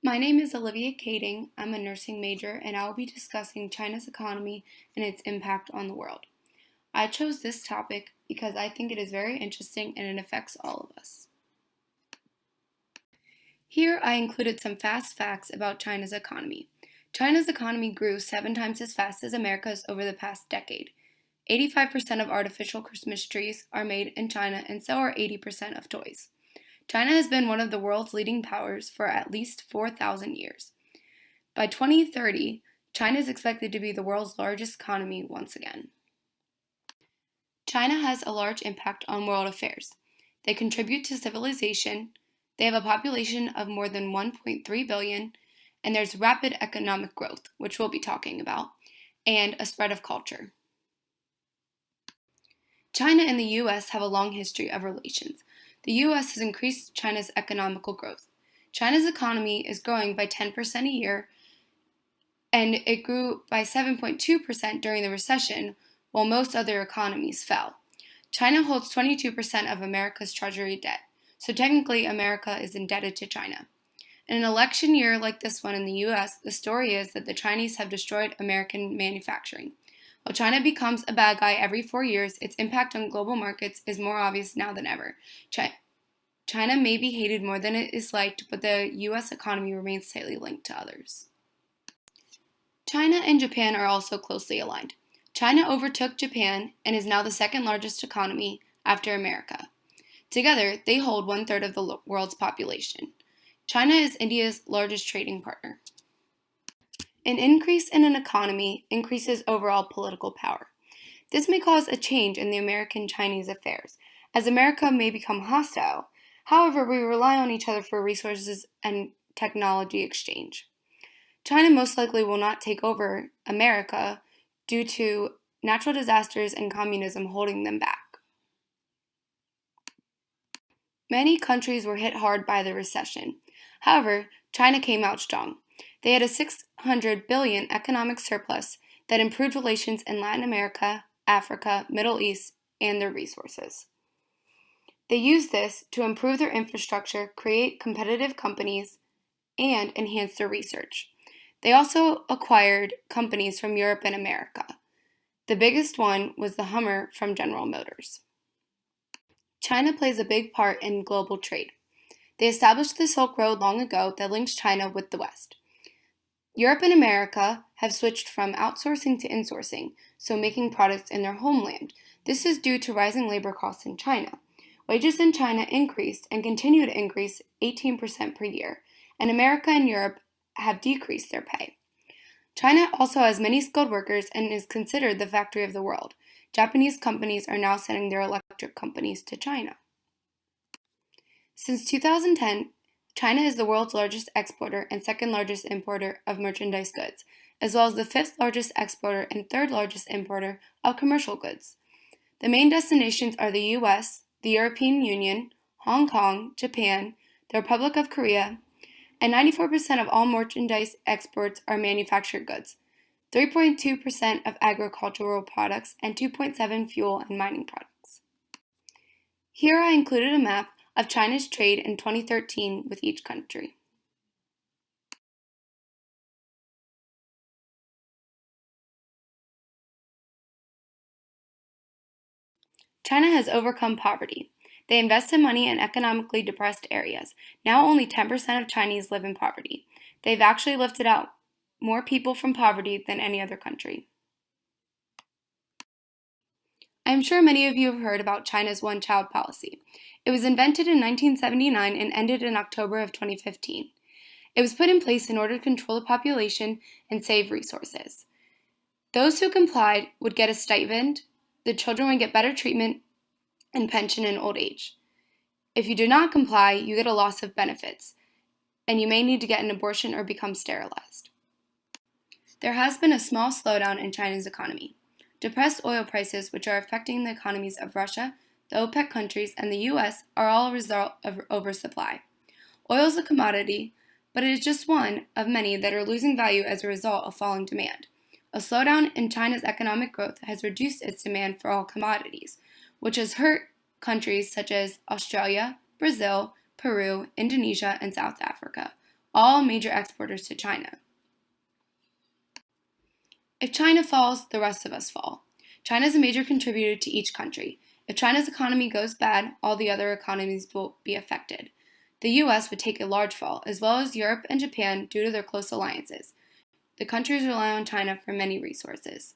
My name is Olivia Kading. I'm a nursing major, and I will be discussing China's economy and its impact on the world. I chose this topic because I think it is very interesting and it affects all of us. Here I included some fast facts about China's economy. China's economy grew 7 times as fast as America's over the past decade. 85% of artificial Christmas trees are made in China, and so are 80% of toys. China has been one of the world's leading powers for at least 4,000 years. By 2030, China is expected to be the world's largest economy once again. China has a large impact on world affairs. They contribute to civilization, they have a population of more than 1.3 billion, and there's rapid economic growth, which we'll be talking about, and a spread of culture. China and the U.S. have a long history of relations. The U.S. has increased China's economical growth. China's economy is growing by 10% a year, and it grew by 7.2% during the recession, while most other economies fell. China holds 22% of America's treasury debt, so technically America is indebted to China. In an election year like this one in the US, the story is that the Chinese have destroyed American manufacturing. While China becomes a bad guy every 4 years, its impact on global markets is more obvious now than ever. China may be hated more than it is liked, but the US economy remains tightly linked to others. China and Japan are also closely aligned. China overtook Japan and is now the second largest economy after America. Together, they hold 1/3 of the world's population. China is India's largest trading partner. An increase in an economy increases overall political power. This may cause a change in the American-Chinese affairs, as America may become hostile. However, we rely on each other for resources and technology exchange. China most likely will not take over America due to natural disasters and communism holding them back. Many countries were hit hard by the recession. However, China came out strong. They had a 600 billion economic surplus that improved relations in Latin America, Africa, Middle East, and their resources. They used this to improve their infrastructure, create competitive companies, and enhance their research. They also acquired companies from Europe and America. The biggest one was the Hummer from General Motors. China plays a big part in global trade. They established the Silk Road long ago that links China with the West. Europe and America have switched from outsourcing to insourcing, so making products in their homeland. This is due to rising labor costs in China. Wages in China increased and continue to increase 18% per year, and America and Europe have decreased their pay. China also has many skilled workers and is considered the factory of the world. Japanese companies are now sending their electric companies to China. Since 2010, China is the world's largest exporter and second largest importer of merchandise goods, as well as the fifth largest exporter and third largest importer of commercial goods. The main destinations are the US, the European Union, Hong Kong, Japan, the Republic of Korea, and 94% of all merchandise exports are manufactured goods, 3.2% of agricultural products, and 2.7% fuel and mining products. Here I included a map of China's trade in 2013 with each country. China has overcome poverty. They invested money in economically depressed areas. Now only 10% of Chinese live in poverty. They've actually lifted out more people from poverty than any other country. I am sure many of you have heard about China's one-child policy. It was invented in 1979 and ended in October of 2015. It was put in place in order to control the population and save resources. Those who complied would get a stipend, the children would get better treatment, and pension in old age. If you do not comply, you get a loss of benefits, and you may need to get an abortion or become sterilized. There has been a small slowdown in China's economy. Depressed oil prices, which are affecting the economies of Russia, the OPEC countries, and the US, are all a result of oversupply. Oil is a commodity, but it is just one of many that are losing value as a result of falling demand. A slowdown in China's economic growth has reduced its demand for all commodities, which has hurt countries such as Australia, Brazil, Peru, Indonesia, and South Africa, all major exporters to China. If China falls, the rest of us fall. China is a major contributor to each country. If China's economy goes bad, all the other economies will be affected. The US would take a large fall, as well as Europe and Japan due to their close alliances. The countries rely on China for many resources.